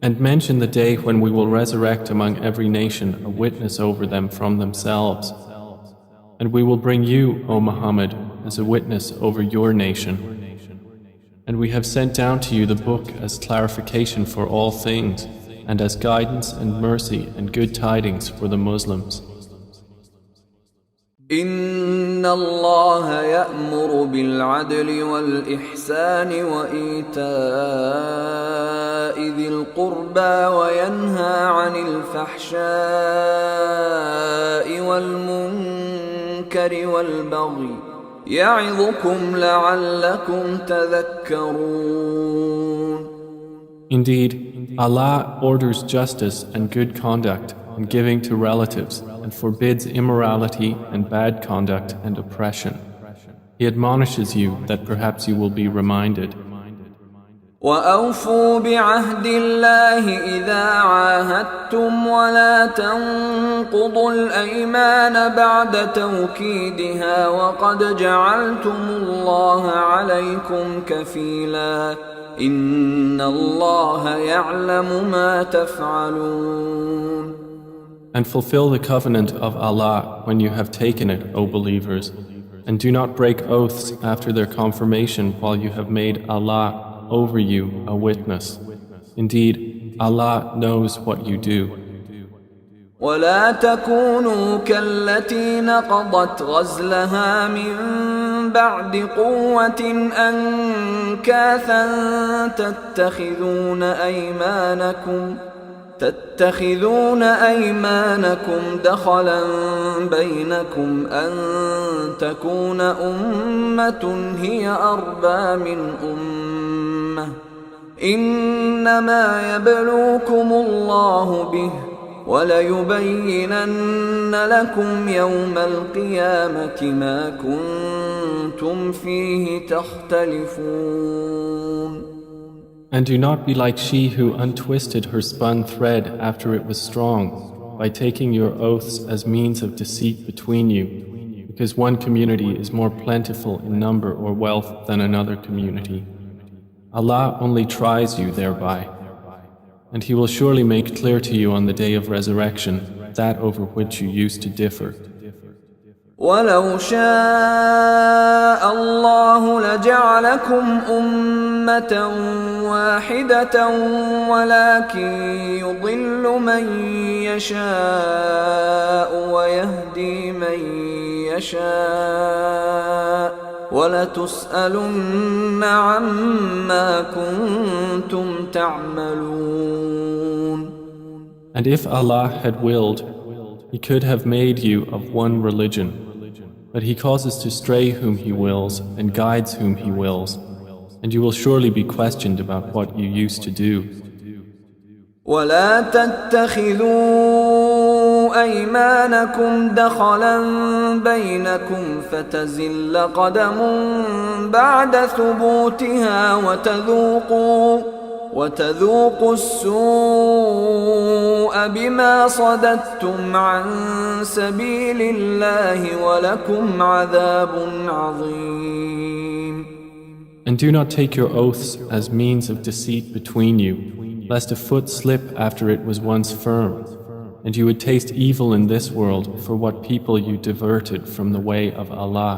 And mention the day when we will resurrect among every nation a witness over them from themselves. And we will bring you, O Muhammad, as a witness over your nation. And we have sent down to you the book as clarification for all things, and as guidance and mercy and good tidings for the Muslims. إن الله يأمر بالعدل والإحسان وإيتاء ذي القربى وينهى عن الفحشاء والمنكر والبغي يعظكم لعلكم تذكرون. Indeed, Allah orders justice and good conduct and giving to relatives and forbids immorality and bad conduct and oppression. He admonishes you that perhaps you will be reminded. وأوفوا بعهد الله إذا عاهدتم ولا تنقضوا الأيمان بعد توكيدها وقد جعلتم الله عليكم كفيلا إن الله يعلم ما تفعلون. And fulfill the covenant of Allah when you have taken it, O believers, and do not break oaths after their confirmation while you have made Allah over you a witness. Indeed, Allah knows what you do. ولا تكونوا كالتي نقضت غزلها من بعد قوة أنكاثا تتخذون أيمانكم دخلا بينكم أن تكون أمة هي أربى من أمة إنما يبلوكم الله به وليبينن لكم يوم القيامة ما كنتم فيه تختلفون. And do not be like she who untwisted her spun thread after it was strong, by taking your oaths as means of deceit between you, because one community is more plentiful in number or wealth than another community. Allah only tries you thereby, and He will surely make clear to you on the day of resurrection that over which you used to differ. ولو شاء الله لجعلكم أمة واحدة ولكن يضل من يشاء ويهدي من يشاء ولتسألن عما كنتم تعملون. And if Allah had willed, He could have made you of one religion, but He causes to stray whom He wills and guides whom He wills. and you will surely be questioned about what you used to do. ولا تتخذوا أيمانكم دخلا بينكم فتزل قدم بعد ثبوتها وتذوقوا السوء بما صددتم عن سبيل الله ولكم عذاب عظيم. And do not take your oaths as means of deceit between you, lest a foot slip after it was once firm, and you would taste evil in this world for what people you diverted from the way of Allah,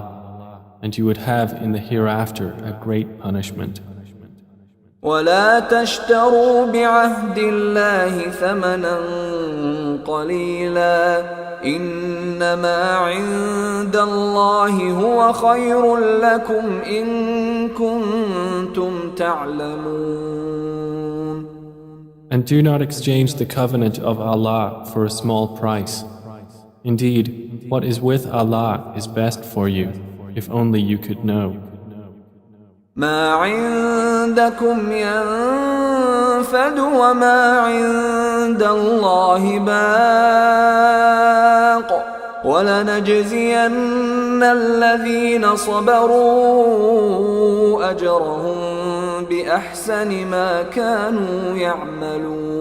and you would have in the hereafter a great punishment. ولا تشتروا بعهد الله ثمنا قليلا إنما عند الله هو خير لكم إن كنتم تعلمون. And do not exchange the covenant of Allah for a small price. Indeed, what is with Allah is best for you, if only you could know. ما عندكم ينفد وما عند الله باق ولنجزين الذين صبروا أجرهم بأحسن ما كانوا يعملون.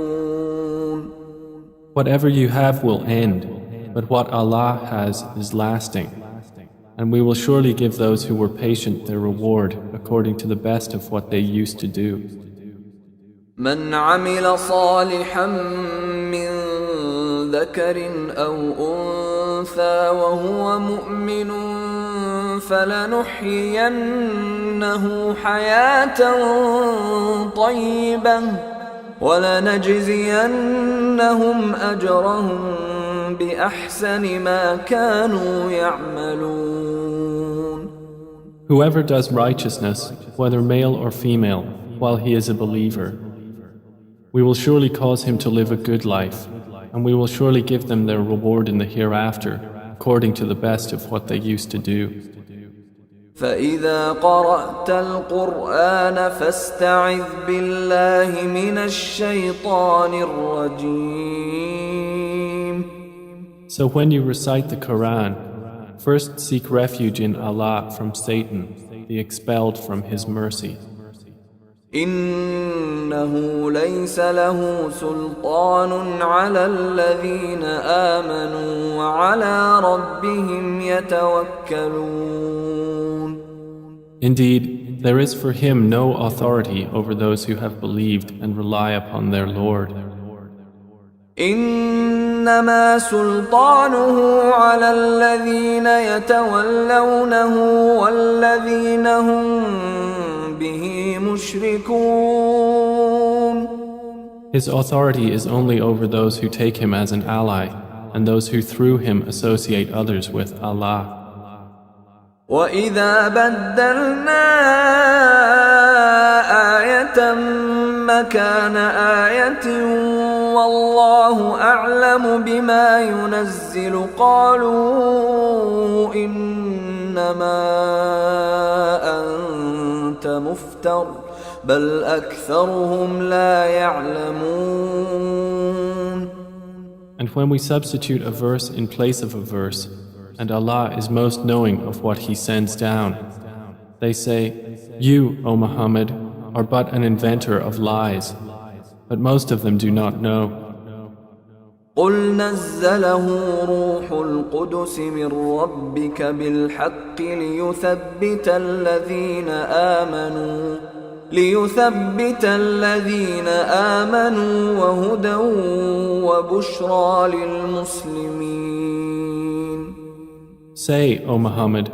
Whatever you have will end, but what Allah has is lasting. And we will surely give those who were patient their reward according to the best of what they used to do. من عمل صالحا من ذكر أو أنثى وهو مؤمن فلنحيينه حياة طيبة ولنجزينهم أجرهم بأحسن ما كانوا يعملون. Whoever does righteousness, whether male or female, while he is a believer, we will surely cause him to live a good life, and we will surely give them their reward in the hereafter, according to the best of what they used to do. فإذا قرأت القرآن فاستعذ بالله من الشيطان الرجيم. So when you recite the Quran, first seek refuge in Allah from Satan, the expelled from His mercy. إنه ليس له سلطان على الذين آمنوا وعلى ربهم يتوكلون. Indeed, there is for him no authority over those who have believed and rely upon their Lord. إنما سلطانه على الذين يتولونه والذين هم به مشركون. His authority is only over those who take him as an ally and those who through him associate others with Allah. وَإِذَا بَدَّلْنَا آيَةً مَكَانَ آيَةٍ وَاللَّهُ أَعْلَمُ بِمَا يُنَزِّلُ قَالُوا إِنَّمَا أَنْتَ مُفْتَرٍ بَلْ أَكْثَرُهُمْ لَا يَعْلَمُونَ. And when we substitute a verse in place of a verse, and Allah is most knowing of what He sends down, they say, "You, O Muhammad, are but an inventor of lies," but most of them do not know. قُلْ نَزَّلَهُ رُوحُ الْقُدُسِ مِنْ رَبِّكَ بِالْحَقِّ ليثبت الذين آمنوا وهدى وبشرى للمسلمين. Say, O Muhammad,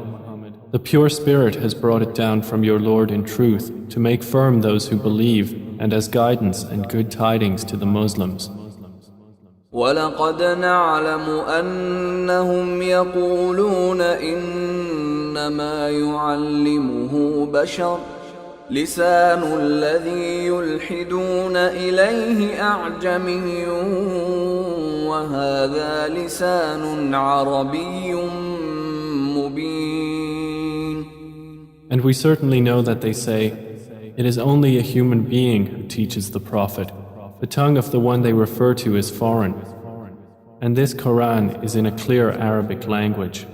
the pure Spirit has brought it down from your Lord in truth to make firm those who believe and as guidance and good tidings to the Muslims. وَلَقَدْ نَعْلَمُ أَنَّهُمْ يَقُولُونَ إِنَّمَا يُعَلِّمُهُ بَشَرٌ لسان الذي يلحدون إليه أعجمي وهذا لسان عربي مبين. And we certainly know that they say, It is only a human being who teaches the Prophet. The tongue of the one they refer to is foreign. And this Quran is in a clear Arabic language.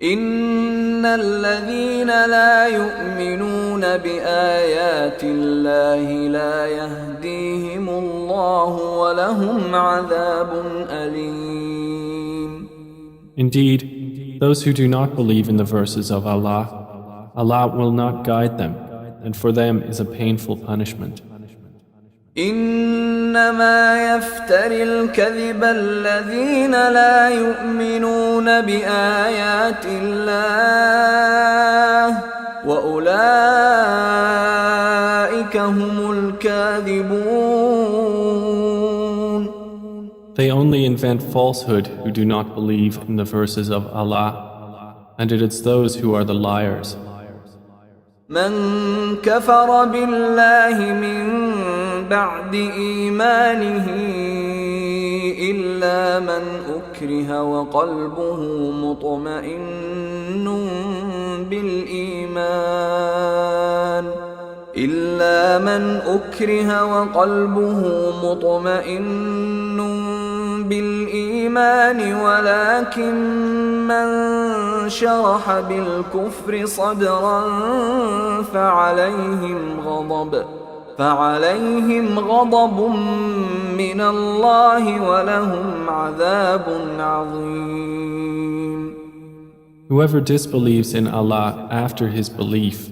إن الذين لا يؤمنون بآيات الله لا يهديهم الله ولهم عذاب أليم. Indeed, those who do not believe in the verses of Allah, Allah will not guide them, and for them is a painful punishment. إنما يفتري الكذب الذين لا يؤمنون بآيات الله وأولئك هم الكاذبون. They only invent falsehood who do not believe in the verses of Allah, and it is those who are the liars. من كفر بالله من بعد إيمانه إلا من أكره وقلبه مطمئن بالإيمان ولكن من شرح بالكفر صدرا فعليهم غضب من الله ولهم عذاب عظيم. Whoever disbelieves in Allah after his belief,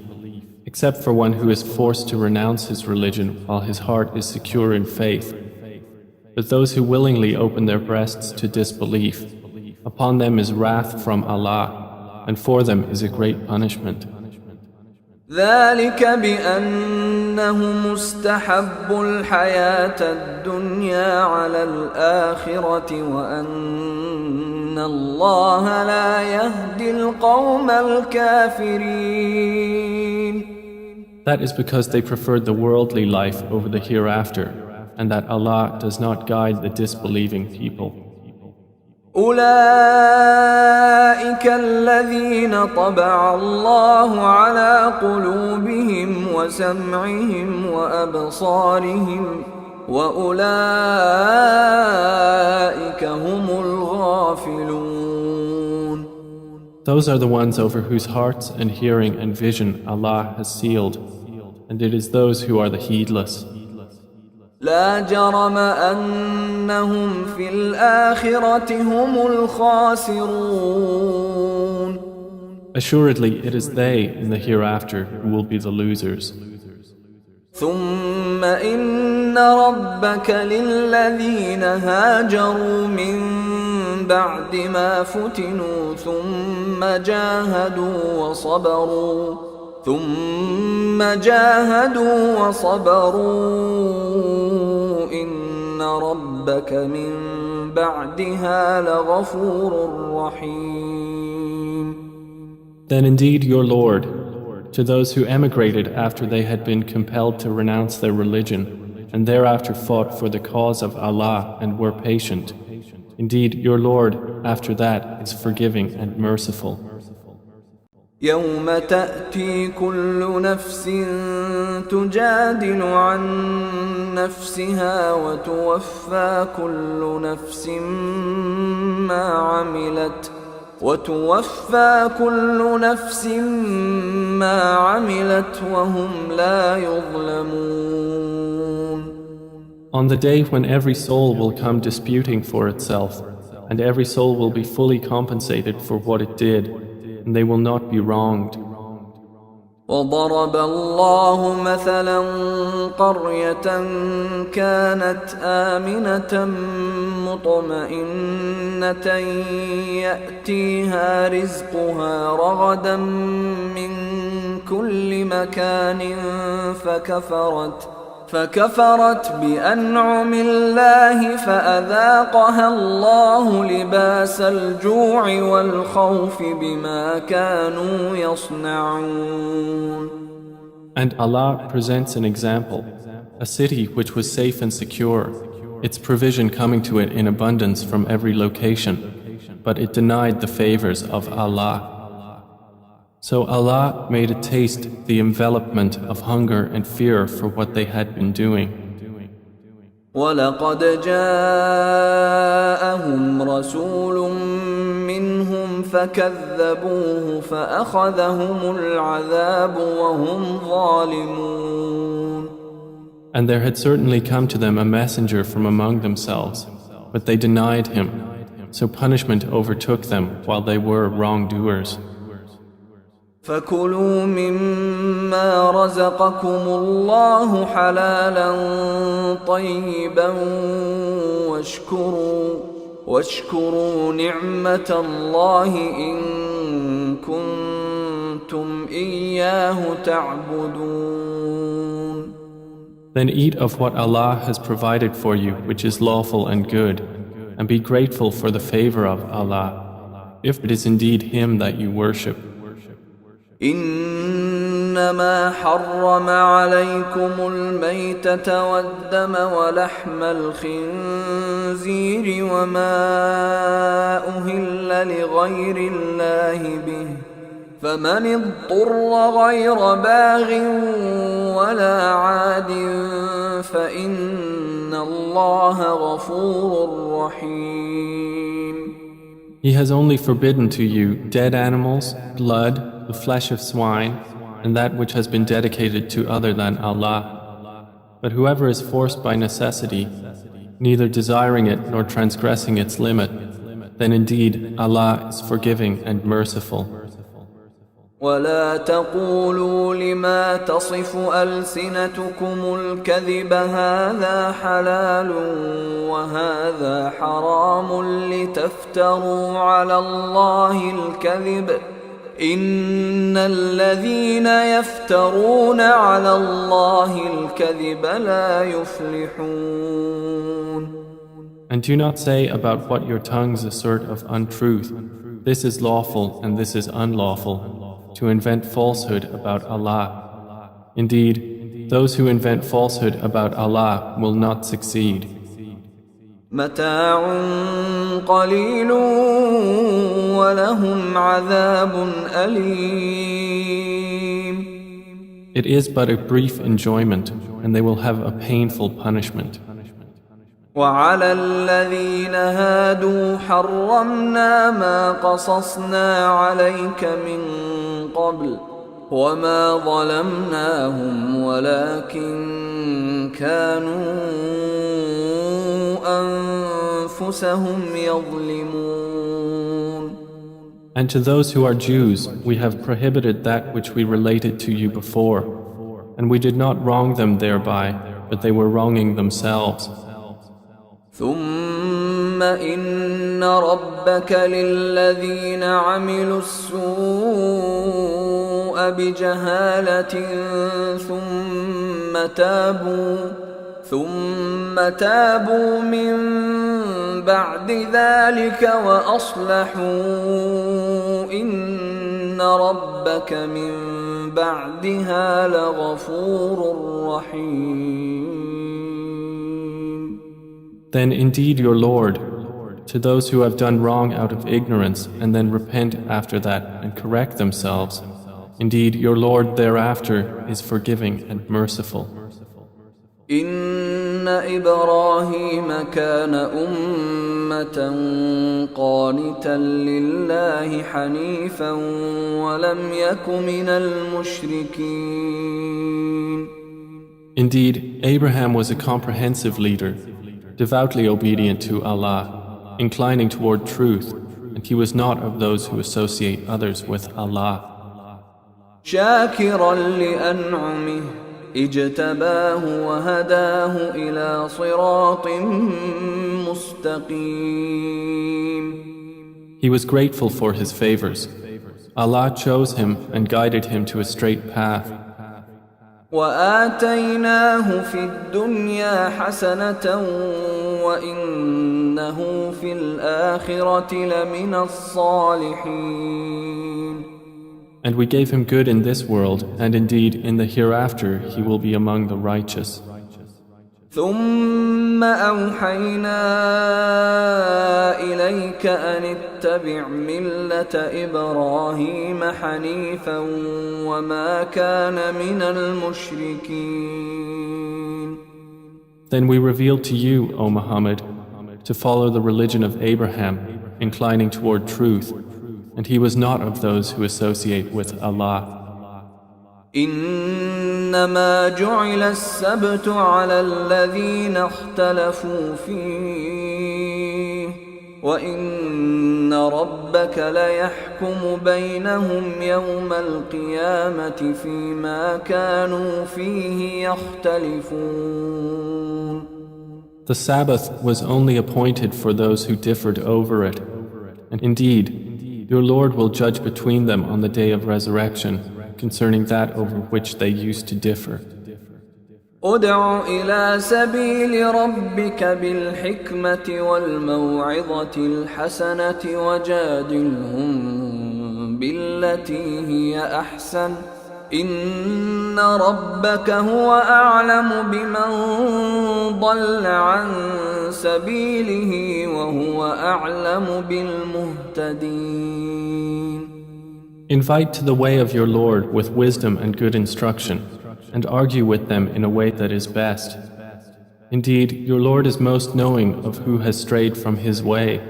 except for one who is forced to renounce his religion while his heart is secure in faith, but those who willingly open their breasts to disbelief, upon them is wrath from Allah, and for them is a great punishment. ذلك بأنهم استحبوا الحياة الدنيا على الآخرة وأن الله لا يهدي القوم الكافرين. That is because they preferred the worldly life over the hereafter, and that Allah does not guide the disbelieving people. أولئك الذين طبع الله على قلوبهم وسمعهم وأبصارهم وأولئك هم الغافلون. Those are the ones over whose hearts and hearing and vision Allah has sealed, and it is those who are the heedless. لا جرم أنهم في الآخرة هم الخاسرون. Assuredly, it is they in the hereafter who will be the losers. ثم إن ربك للذين هاجروا من بعد ما فتنوا ثم جاهدوا وصبروا إن ربك من بعدها لغفور رحيم. Then indeed your Lord, to those who emigrated after they had been compelled to renounce their religion, and thereafter fought for the cause of Allah and were patient, indeed your Lord after that is forgiving and merciful. يوم تأتي كل نفس تجادل عن نفسها وتوفى كل نفس ما عملت وهم لا يظلمون. On the day when every soul will come disputing for itself, and every soul will be fully compensated for what it did, and they will not be wronged. وضرب الله مثلا قرية كانت آمنة مطمئنة يأتيها رزقها رغدا من كل مكان فكفرت بأنعم الله فأذاقها الله لباس الجوع والخوف بما كانوا يصنعون. And Allah presents an example, a city which was safe and secure, its provision coming to it in abundance from every location, but it denied the favors of Allah. So Allah made it taste the envelopment of hunger and fear for what they had been doing. وَلَقَدْ جَاءَهُمْ رَسُولٌ مِّنْهُمْ فَكَذَّبُوهُ فَأَخَذَهُمُ الْعَذَابُ وَهُمْ ظَالِمُونَ. And there had certainly come to them a messenger from among themselves, but they denied him, so punishment overtook them while they were wrongdoers. فَكُلُوا مِمَّا رَزَقَكُمُ اللَّهُ حَلَالًا طَيِّبًا واشكروا نِعْمَةَ اللَّهِ إِن كُنتُمْ إِيَّاهُ تَعْبُدُونَ. Then eat of what Allah has provided for you, which is lawful and good, and be grateful for the favor of Allah, if it is indeed Him that you worship. إنما حرم عليكم الميتة والدم ولحم الخنزير وما أهل لغير الله به فمن اضطر غير باغ ولا عاد فإن الله غفور رحيم. He has only forbidden to you dead animals, blood, the flesh of swine, and that which has been dedicated to other than Allah. But whoever is forced by necessity, neither desiring it nor transgressing its limit, then indeed Allah is forgiving and merciful. ولا تقولوا لما تصف ألسنتكم الكذب هذا حلال وهذا حرام لتفتروا على الله الكذب إن الذين يفترون على الله الكذب لا يفلحون. And do not say about what your tongues assert of untruth, this is lawful and this is unlawful, to invent falsehood about Allah. Indeed, those who invent falsehood about Allah will not succeed. متاع قليل ولهم عذاب أليم. It is but a brief enjoyment, and they will have a painful punishment. وعلى الذين هادوا حرمنا ما قصصنا عليك من قبل وما ظلمناهم ولكن كانوا أنفسهم يظلمون. And to those who are Jews, we have prohibited that which we related to you before, and we did not wrong them thereby, but they were wronging themselves. ثم إن ربك للذين عملوا السوء بجهالة ثم تابوا من بعد ذلك وأصلحوا إن ربك من بعدها لغفور رحيم. Then indeed your Lord, to those who have done wrong out of ignorance and then repent after that and correct themselves, indeed your Lord thereafter is forgiving and merciful. إن إبراهيم كان أمة قانتا لله حنيفا ولم يك من المشركين. Indeed, Abraham was a comprehensive leader, devoutly obedient to Allah, inclining toward truth, and he was not of those who associate others with Allah. شاكرا لأنعمه اجتباه وهداه إلى صراط مستقيم. He was grateful for his favors. Allah chose him and guided him to a straight path. وآتيناه في الدنيا حسنة وإنه في الآخرة لمن الصالحين. And we gave him good in this world, and indeed in the hereafter he will be among the righteous. ثم أوحينا إليك أن اتبع ملة إبراهيم حنيفا وما كان من المشركين. Then we revealed to you, O Muhammad, to follow the religion of Abraham, inclining toward truth, and he was not of those who associate with Allah. إنما جعل السبت على الذين اختلفوا فيه وإن ربك ليحكم بينهم يوم القيامة فيما كانوا فيه يختلفون. The Sabbath was only appointed for those who differed over it, and indeed, your Lord will judge between them on the day of resurrection concerning that over which they used to differ. ادع إلى سبيل ربك بالحكمة والموعظة الحسنة وجادلهم بالتي هي أحسن إن ربك هو أعلم بمن ضل عن سبيله وهو أعلم بالمهتدين. Invite to the way of your Lord with wisdom and good instruction, and argue with them in a way that is best. Indeed, your Lord is most knowing of who has strayed from his way,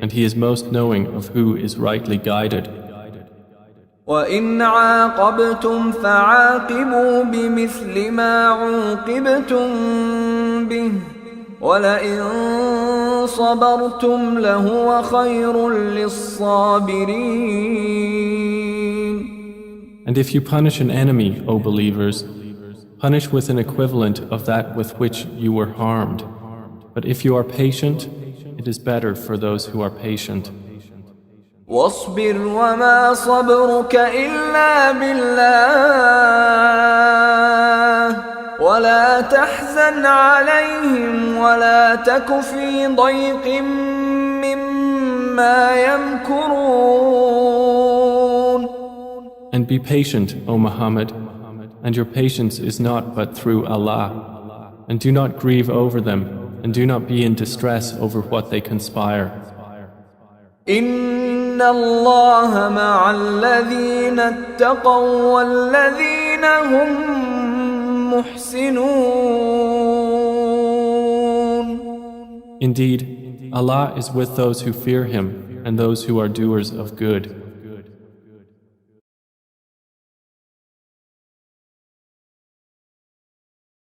and he is most knowing of who is rightly guided. وَإِنْ عَاقَبْتُمْ فَعَاقِبُوا بِمِثْلِ مَا عُوقِبْتُمْ بِهِ وَلَئِنْ صَبَرْتُمْ لَهُوَ خَيْرٌ لِلصَّابِرِينَ. And if you punish an enemy, O believers, punish with an equivalent of that with which you were harmed. But if you are patient, it is better for those who are patient. واصبر وما صبرك إلا بالله ولا تحزن عليهم ولا تك في ضيق مما يمكرون. And be patient, O Muhammad, and your patience is not but through Allah. And do not grieve over them, and do not be in distress over what they conspire. إن الله مع الذين اتقوا والذين هم محسنون. Indeed, Allah is with those who fear Him and those who are doers of good.